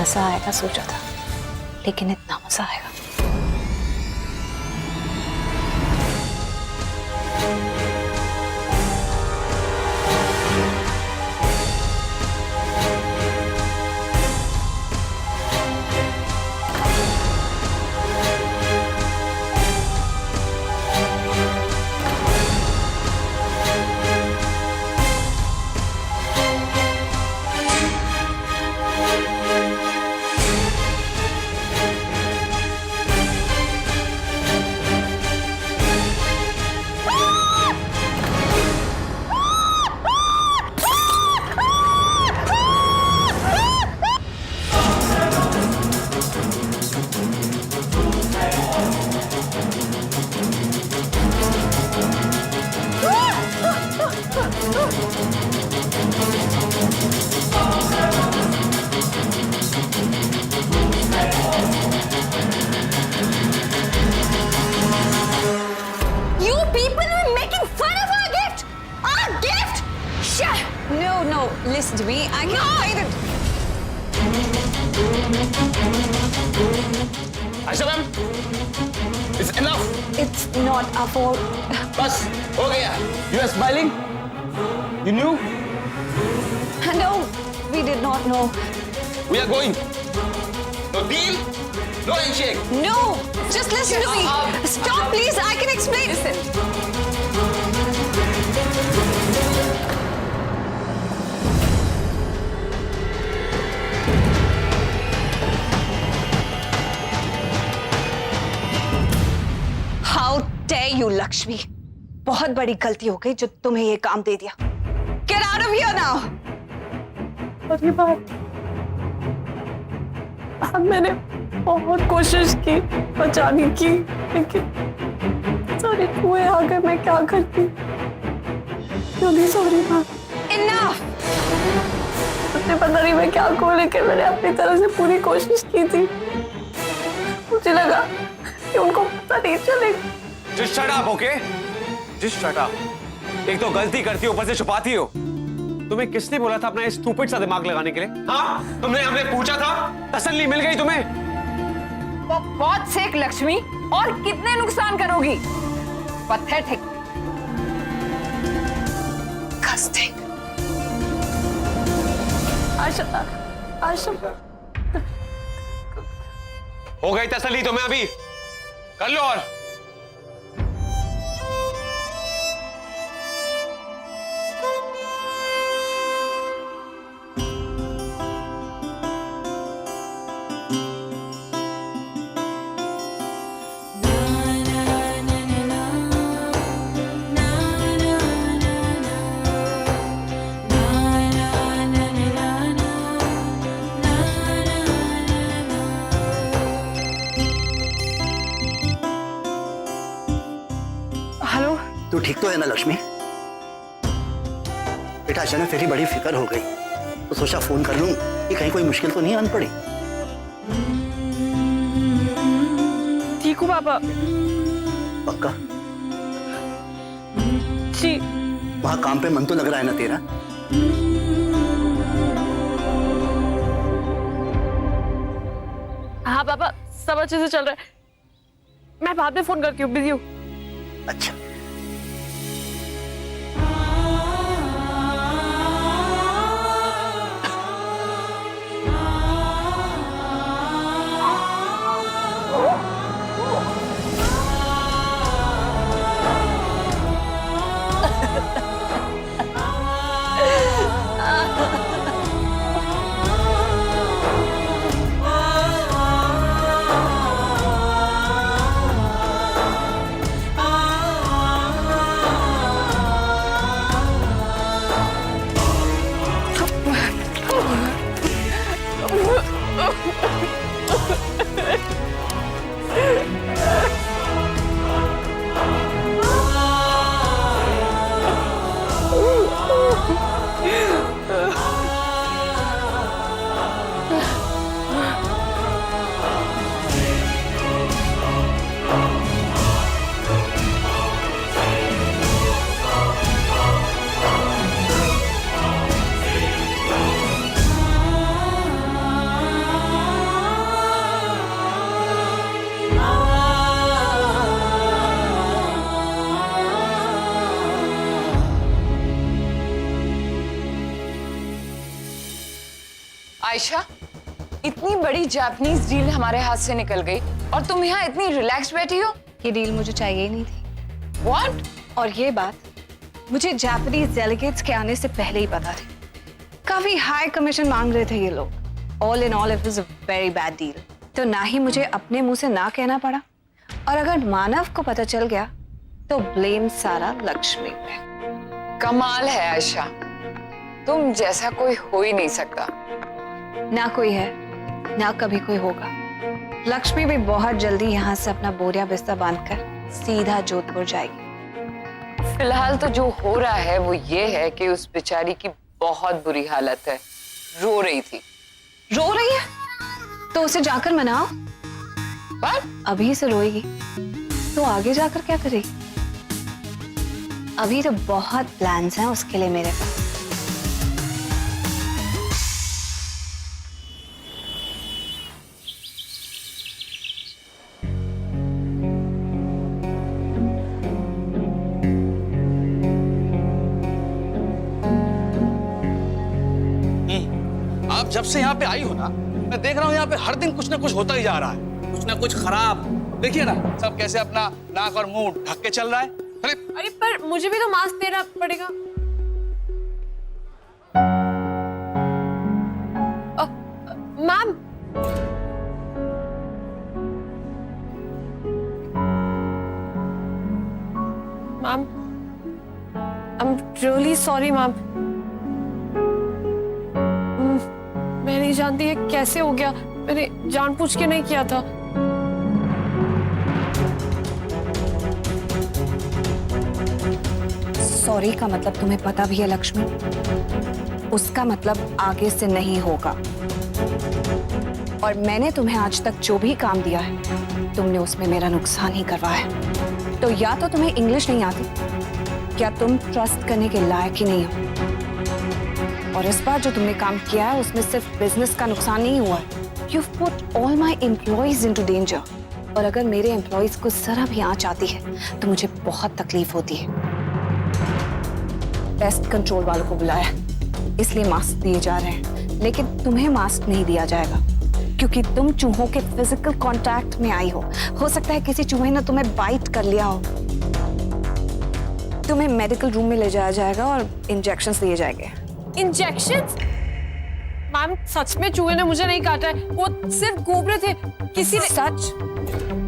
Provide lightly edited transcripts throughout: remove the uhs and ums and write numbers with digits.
मजा आएगा सोचा था, लेकिन इतना मजा आएगा। No, listen to me. I can't pay them. Ayesha ma'am, it's enough. It's not our fault. बस हो गया. You are smiling. You knew. No, we did not know. We are going. No deal. No handshake. No, just listen to me. Stop, please. I can explain. Listen. How dare you, Lakshmi? बहुत बड़ी गलती हो गई जो तुम्हें ये काम दे दिया. Get out of here now. अरे बात, अब मैंने बहुत कोशिश की बचाने की, लेकिन सारे कुएं आ गए. मैं क्या करती? Sorry ma'am. Enough. मुझे पता नहीं मैं क्या करूं, लेकिन मैंने अपनी तरह से पूरी कोशिश की थी. मुझे लगा कि उनको पता नहीं चलेगा. Just shut up, okay? Just shut up. एक तो गलती करती हो, ऊपर से छुपाती हो. तुम्हें किसने बोला था अपना ये स्टूपिड सा दिमाग लगाने के लिए? हाँ? तुमने हमने पूछा था? तसल्ली मिल गई तुम्हें? For God's sake, लक्ष्मी, और कितने नुकसान करोगी? Pathetic. Disgusting. आशा हो गई तसल्ली तुम्हें अभी? कर लो और. तू ठीक तो है ना लक्ष्मी? बेटा अचानक तेरी बड़ी फिक्र हो गई तो सोचा फोन कर लूं कि कहीं कोई मुश्किल तो नहीं आन पड़ी. ठीक हूँ पापा. पक्का? जी. वहां काम पे मन तो लग रहा है ना तेरा? हाँ पापा, सब अच्छे से चल रहा है. मैं बाद में फोन करती हूँ, बिजी हूँ. अच्छा. आयशा, इतनी बड़ी जापानीज डील हमारे हाथ से निकल गई और तुम यहाँ इतनी रिलैक्स बैठी हो। ये डील मुझे चाहिए ही नहीं थी। व्हाट? और ये बात मुझे जापानीज डेलीगेट्स के आने से पहले ही पता थी। काफी हाई कमीशन मांग रहे थे ये लोग। All in all it was a very bad deal. तो ना ही मुझे अपने मुंह से ना कहना पड़ा, और अगर मानव को पता चल गया तो ब्लेम सारा लक्ष्मी पे। कमाल है आयशा, तुम जैसा कोई हो ही नहीं सकता। ना कोई है, ना कभी कोई होगा। लक्ष्मी भी बहुत जल्दी यहाँ से अपना बोरिया बिस्तर बांधकर सीधा जोधपुर जाएगी। फिलहाल तो जो हो रहा है वो ये है कि उस बेचारी की बहुत बुरी हालत है, रो रही थी। रो रही है तो उसे जाकर मनाओ। पर अभी से रोएगी तो आगे जाकर क्या करेगी? अभी तो बहुत प्लान्स हैं उसके लिए मेरे पास। आप जब से यहाँ पे आई हो ना, मैं देख रहा हूँ यहाँ पे हर दिन कुछ ना कुछ होता ही जा रहा है, कुछ ना कुछ खराब। देखिए ना, सब कैसे अपना नाक और मुंह ढक के चल रहा है। अरे पर मुझे भी तो मास्क देना पड़ेगा। Ma'am, ma'am, I am really sorry ma'am. मैं नहीं जानती ये कैसे हो गया, मैंने जानबूझ के नहीं किया था। सॉरी का मतलब तुम्हें पता भी है लक्ष्मी, उसका मतलब आगे से नहीं होगा। और मैंने तुम्हें आज तक जो भी काम दिया है, तुमने उसमें मेरा नुकसान ही करवाया है। तो या तो तुम्हें इंग्लिश नहीं आती, या तुम ट्रस्ट करने के लायक ही नहीं हो। और इस बार जो तुमने काम किया है उसमें सिर्फ बिजनेस का नुकसान नहीं हुआ, You've put all my employees into danger। और अगर मेरे एम्प्लॉइज को जरा भी आंच आती है तो मुझे बहुत तकलीफ होती है। पेस्ट कंट्रोल वालों को बुलाया, इसलिए मास्क दिए जा रहे हैं, लेकिन तुम्हें मास्क नहीं दिया जाएगा क्योंकि तुम चूहों के फिजिकल कांटेक्ट में आई हो सकता है किसी चूहे ने तुम्हें बाइट कर लिया हो। तुम्हें मेडिकल रूम में ले जाया जाएगा और इंजेक्शंस दिए जाएंगे। इंजेक्शंस? मैम, सच में चूहे ने मुझे नहीं काटा है, वो सिर्फ घूम रहे थे। किसी ने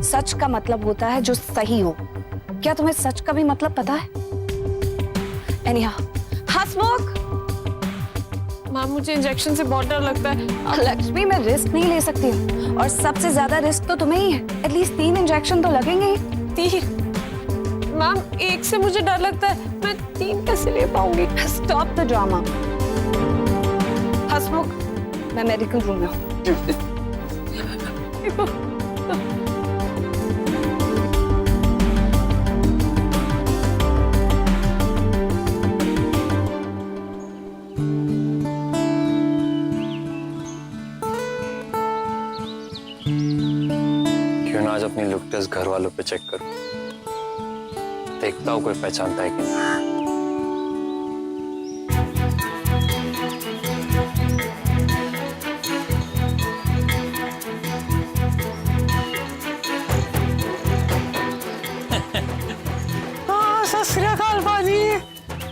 सच का मतलब होता है जो सही हो। क्या तुम्हें सच का भी मतलब पता है? Anyhow, हंसमुख, मैम मुझे इंजेक्शन से बहुत डर लगता है। लक्ष्मी, मैं रिस्क नहीं ले सकती हूँ, और सबसे ज्यादा रिस्क तो तुम्हें ही है। एटलीस्ट 3 इंजेक्शन तो लगेंगे ही। 3? मैम, 1 से मुझे डर लगता है, मैं 3 कैसे ले पाऊंगी? Stop the drama. हंसमुख, मैं मेडिकल रूम में हूँ। क्यों ना आज अपनी लुक टेस्ट घर वालों पे चेक करूं, देखता हूं कोई पहचानता है कि नहीं। सत श्री अकाल पाजी।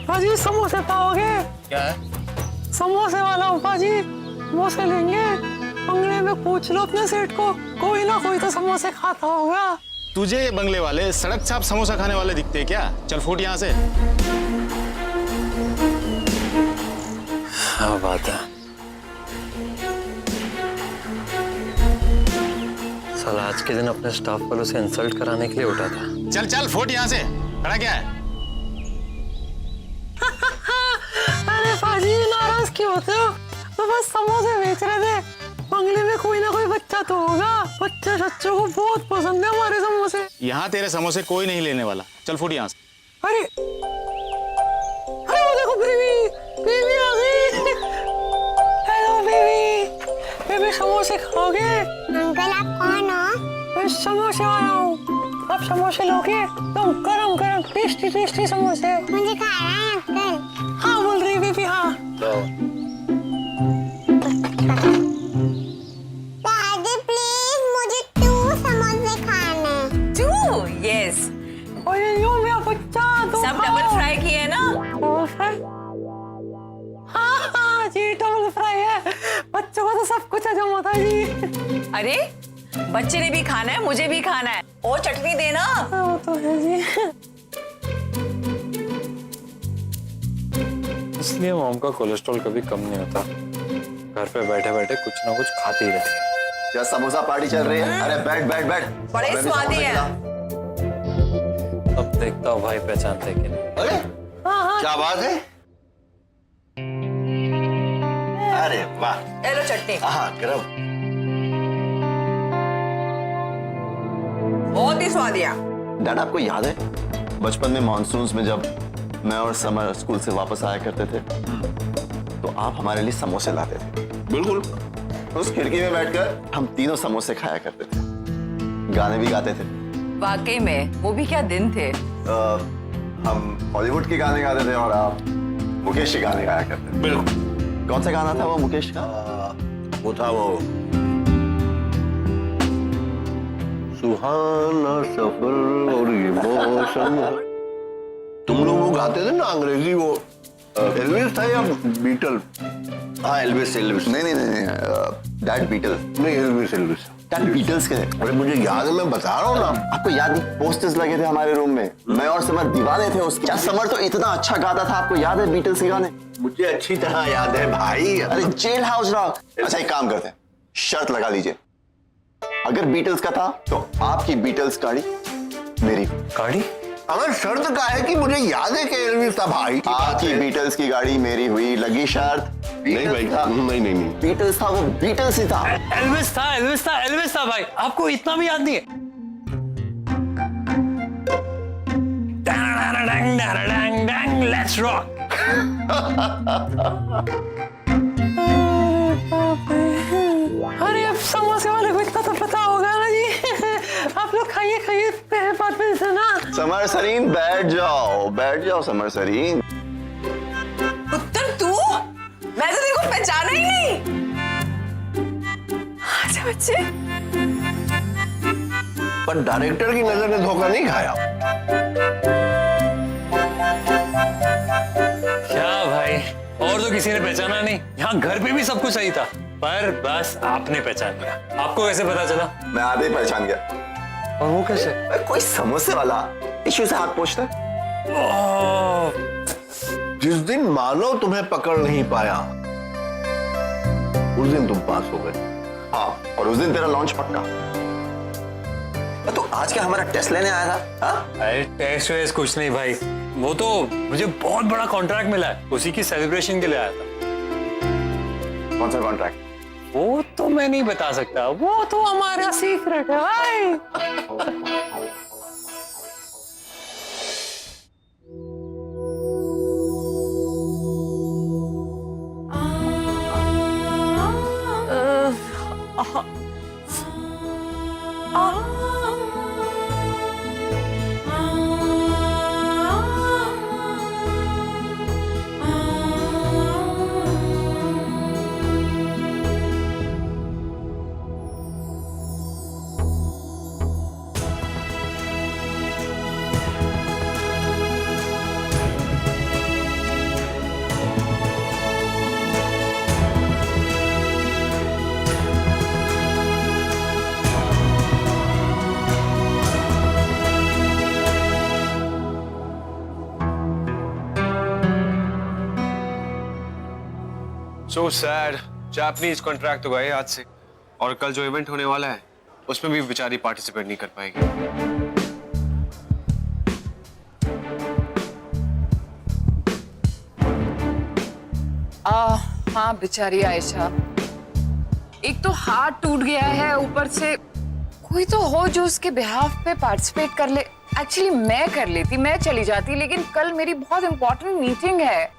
पाजी समोसे पाओगे? क्या है? समोसे वाला हूँ पाजी, समोसे लेंगे। बंगले में पूछ लो अपने सेठ को, कोई ना कोई तो समोसे खाता होगा। तुझे ये बंगले वाले सड़क छाप समोसा खाने वाले दिखते हैं क्या? चल फूट यहाँ से। हाँ बात है, साला आज के दिन अपने स्टाफ वालों से इंसल्ट कराने के लिए उठा था। चल चल फूट यहाँ से, खड़ा क्या है? अरे पाजी नाराज क्यों होते हो? तो बस समोसे बेच रहे थे। बंगले में कोई ना कोई बच्चा तो होगा, बच्चों को बहुत पसंद है हमारे समोसे। यहाँ तेरे समोसे कोई नहीं लेने वाला, चल फूट यहाँ से। अरे अरे वो देखो, बेबी बेबी आ गई। हेलो बेबी, बेबी समोसे खाओगे? अंकल आप कौन हो? मैं समोसे वाला हूँ। आप समोसे लोगे? तो गरम गरम टेस्टी टेस्टी समोसे। मुझे खाना है अंकल। हाँ बोल रही बेबी, हाँ। जी। अरे बच्चे ने भी खाना है, मुझे भी खाना है, और चटनी देना। वो तो है जी। इसलिए मॉम का कोलेस्ट्रॉल कभी कम नहीं होता। घर पे बैठे बैठे कुछ ना कुछ खाते ही रहते। क्या समोसा पार्टी चल रही है? अरे बैठ बैठ बैठ। बड़े हमें भी स्वादी समोसा हैं। खिला। अब देखता हूँ भाई पहचानते कि नहीं। अरे क्या बात है? अरे वाह। ले लो चटनी। हाँ गरम। बहुत ही स्वादिया। डैड आपको याद है बचपन में मॉनसून्स में जब मैं और समर स्कूल से वापस आया करते थे तो आप हमारे लिए समोसे लाते थे? बिल्कुल। उस खिड़की में बैठकर हम तीनों समोसे खाया करते थे, गाने भी गाते थे। वाकई में वो भी क्या दिन थे। हम हॉलीवुड के गाने गाते थे और आप मुकेश के गाने गाया करते थे। बिल्कुल। कौन सा गाना था वो मुकेश का? वो था वो सुहाना सफर और ये मौसम। तुम लोग वो गाते थे ना अंग्रेजी, वो एल्विस था या बीटल? हाँ एल्विस। नहीं डैड बीटल नहीं, एल्विस। डैड बीटल्स के थे। अरे मुझे याद है, मैं बता रहा हूँ ना। आपको याद नहीं पोस्टर्स लगे थे हमारे रूम में, मैं और समर दीवाने थे उसके। क्या समर तो इतना अच्छा गाता था, आपको याद है बीटल्स के गाने? मुझे अच्छी तरह याद है भाई। अरे जेल हाउस रॉक। अच्छा एक काम करते हैं, शर्त लगा लीजिए, अगर बीटल्स का था तो आपकी बीटल्स गाड़ी मेरी गाड़ी। अगर शर्त का है कि मुझे याद है कि एल्विस था भाई। आपकी बीटल्स की गाड़ी मेरी हुई, लगी शर्त? नहीं भाई था। नहीं बीटल्स था, वो बीटल्स ही था। एल्विस था भाई, आपको इतना भी याद नहीं है? Let's rock. अरे अब समोसे वाले को इतना तो पता होगा ना जी। आप लोग खाइए बात में से ना। समर सरीन बैठ जाओ समर सरीन। उत्तर तू? मैं तो तेरे को पहचाना ही नहीं। अच्छा बच्चे। पर डायरेक्टर की नजर ने धोखा नहीं खाया। क्या भाई, और तो किसी ने पहचाना नहीं। यहाँ घर पे भी सब कुछ सही था, पर बस आपने पहचान लिया। आपको कैसे पता चला? मैं आधे ही पहचान गया। और वो कैसे? कोई समोसे वाला इश्यू से हाथ पोंछता। जिस दिन मानो तुम्हें पकड़ नहीं पाया उस दिन तुम पास हो गए। हाँ, और उस दिन तेरा लॉन्च पक्का। तो आज क्या हमारा टेस्ट लेने आया था? अरे टेस्ट वेस्ट कुछ नहीं भाई, वो तो मुझे बहुत बड़ा कॉन्ट्रैक्ट मिला है, उसी की सेलिब्रेशन के लिए आया था। कौन सा कॉन्ट्रैक्ट? वो तो मैं नहीं बता सकता, वो तो हमारा सीक्रेट है भाई। So sad. जापानीज कॉन्ट्रैक्ट तो गए आज से, और कल जो इवेंट होने वाला है उसमें भी बेचारी पार्टिसिपेट नहीं कर पाएगी। हाँ बेचारी आयशा, एक तो हाथ टूट गया है, ऊपर से कोई तो हो जो उसके बिहाफ पे पार्टिसिपेट कर ले। एक्चुअली मैं कर लेती, मैं चली जाती, लेकिन कल मेरी बहुत इंपॉर्टेंट मीटिंग है।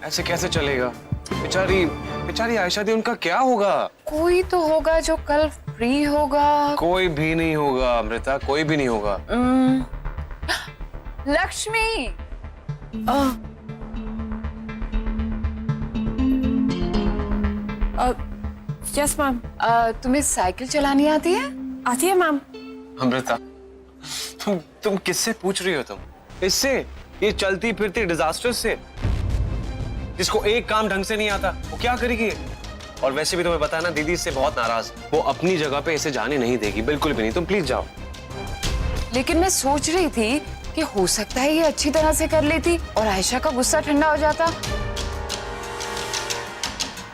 ऐसे कैसे चलेगा? बेचारी आयशा दी, उनका क्या होगा? कोई तो होगा जो कल फ्री होगा। कोई भी नहीं होगा अमृता, कोई भी नहीं होगा। लक्ष्मी। Yes ma'am. तुम्हें साइकिल चलानी आती है? आती है मैम। अमृता, तुम किससे पूछ रही हो? तुम इससे, ये चलती फिरती डिजास्टर से, जिसको एक काम ढंग से नहीं आता, वो क्या करेगी? और वैसे भी तुम्हें पता है ना, दीदी इससे बहुत नाराज है। वो अपनी जगह पे इसे जाने नहीं देगी, बिल्कुल भी नहीं। तुम प्लीज जाओ। लेकिन मैं सोच रही थी कि हो सकता है ये अच्छी तरह से कर लेती और आयशा का गुस्सा ठंडा हो जाता।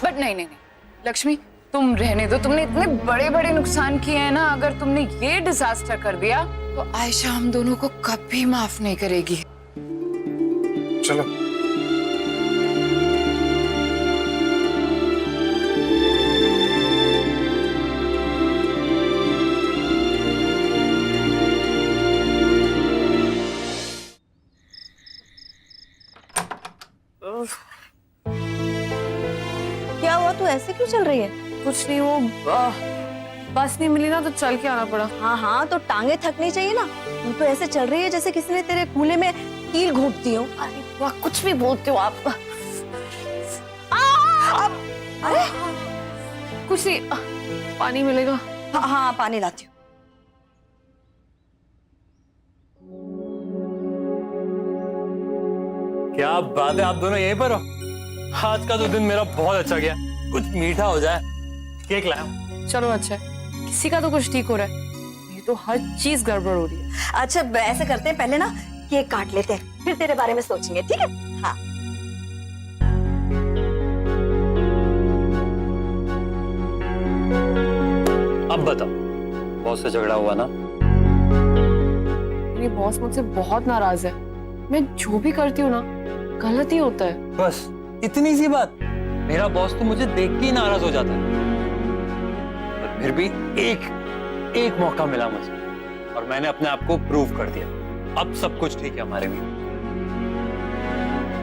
बट नहीं नहीं नहीं लक्ष्मी, तुम रहने दो। तुमने इतने बड़े बड़े नुकसान किए हैं ना, अगर तुमने ये डिजास्टर कर दिया तो आयशा हम दोनों को कभी माफ नहीं करेगी। चलो। क्या हुआ, तू ऐसे क्यों चल रही है? कुछ नहीं, वो बस नहीं मिली ना तो चल के आना पड़ा। हाँ हाँ, तो टांगे थकनी चाहिए ना। तू तो ऐसे चल रही है जैसे किसी ने तेरे कूल्हे में कील घोंप दी हो। अरे वाह, कुछ भी बोलते हो आप। अरे कुछ नहीं, पानी मिलेगा? हाँ हाँ, पानी लाती हूँ। क्या बात है, आप दोनों यहीं पर हो? आज का तो दिन मेरा बहुत अच्छा गया। कुछ मीठा हो जाए। केक लाया हूं। चलो अच्छा है, किसी का तो कुछ ठीक हो रहा है, ये तो हर चीज गड़बड़ हो रही है। अच्छा ऐसे करते हैं, पहले ना केक काट लेते हैं, फिर तेरे बारे में सोचेंगे, ठीक है? हाँ। अब बताओ, बॉस से झगड़ा हुआ ना? मेरी बॉस मुझसे बहुत नाराज है। मैं जो भी करती हूँ ना गलत ही होता है। बस इतनी सी बात? मेरा बॉस तो मुझे देख के ही नाराज हो जाता है। पर फिर भी एक मौका मिला मुझे और मैंने अपने आप को प्रूव कर दिया। अब सब कुछ ठीक है हमारे बीच।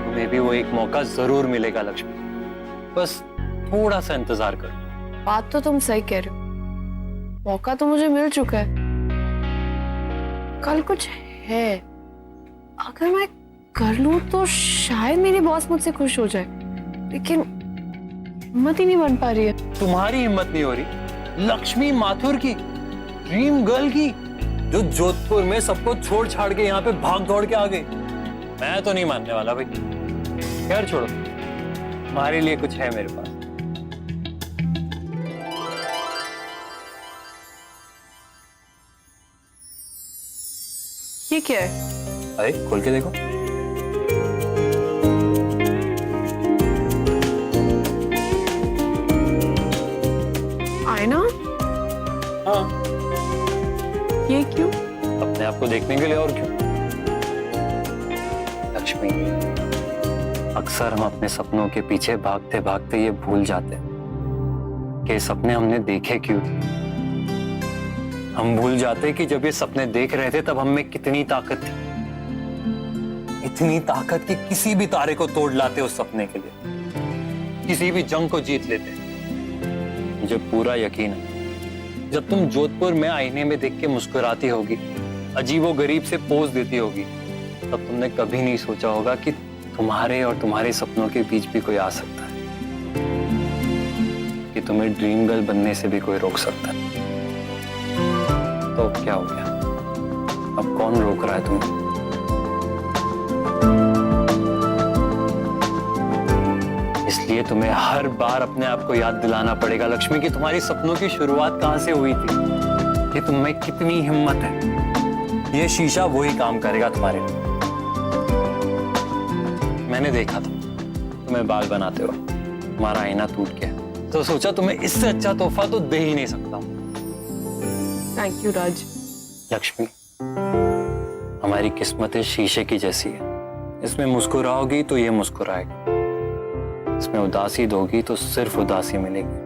तुम्हें भी वो एक मौका जरूर मिलेगा लक्ष्मी, बस थोड़ा सा इंतजार करो। बात तो तुम सही कह रहे हो, मौका तो मुझे मिल चुका है। कल कुछ है, अगर मैं कर लूं तो शायद मेरी बॉस मुझसे खुश हो जाए, लेकिन हिम्मत ही नहीं बन पा रही है। तुम्हारी हिम्मत नहीं हो रही? लक्ष्मी माथुर की, ड्रीम गर्ल की, जो जोधपुर में सबको छोड़ छाड़ के यहाँ पे भाग दौड़ के आ गई। मैं तो नहीं मानने वाला भाई। खैर छोड़ो, तुम्हारे लिए कुछ है मेरे पास। ये क्या है? अरे खोल के देखो। आईना? हाँ। ये क्यों? अपने आप को देखने के लिए, और क्यों। लक्ष्मी, अक्सर हम अपने सपनों के पीछे भागते भागते ये भूल जाते हैं कि सपने हमने देखे क्यों। हम भूल जाते कि जब ये सपने देख रहे थे तब हम में कितनी ताकत थी। इतनी ताकत कि किसी भी तारे को तोड़ लाते उस सपने के लिए, किसी भी जंग को जीत लेते। मुझे पूरा यकीन है जब तुम जोधपुर में आईने में देख के मुस्कुराती होगी, अजीबोगरीब से पोज देती होगी, तब तुमने कभी नहीं सोचा होगा कि तुम्हारे और तुम्हारे सपनों के बीच भी कोई आ सकता है, कि तुम्हें ड्रीम गर्ल बनने से भी कोई रोक सकता है। तो क्या हो गया? अब कौन रोक रहा है तुम्हें? इसलिए तुम्हें हर बार अपने आप को याद दिलाना पड़ेगा लक्ष्मी कि तुम्हारी सपनों की शुरुआत कहां से हुई थी, कि तुम में कितनी हिम्मत है। ये शीशा वही काम करेगा तुम्हारे लिए। मैंने देखा था तुम्हें बाल बनाते हो, तुम्हारा आईना टूट गया, तो सोचा तुम्हें इससे अच्छा तोहफा तो दे ही नहीं सकता हूं। थैंक यू राज। लक्ष्मी, हमारी किस्मत इस शीशे की जैसी है। इसमें मुस्कुराओगी तो ये मुस्कुराएगा, इसमें उदासी दोगी तो सिर्फ उदासी मिलेगी।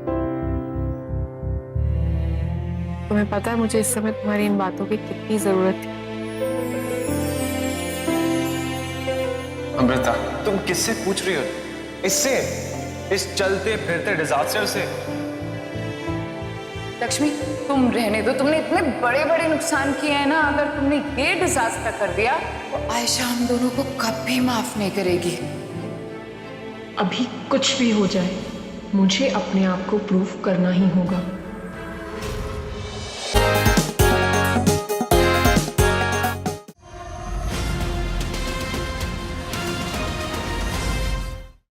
तुम्हें पता है मुझे इस समय तुम्हारी इन बातों की कितनी जरूरत थी। अमृता, तुम किससे पूछ रही हो? इससे, इस चलते फिरते डिजास्टर से। लक्ष्मी, तुम रहने दो। तुमने इतने बड़े बड़े नुकसान किए हैं ना, अगर तुमने ये डिजास्टर कर दिया तो आयशा हम दोनों को कभी माफ नहीं करेगी। अभी कुछ भी हो जाए, मुझे अपने आप को प्रूव करना ही होगा।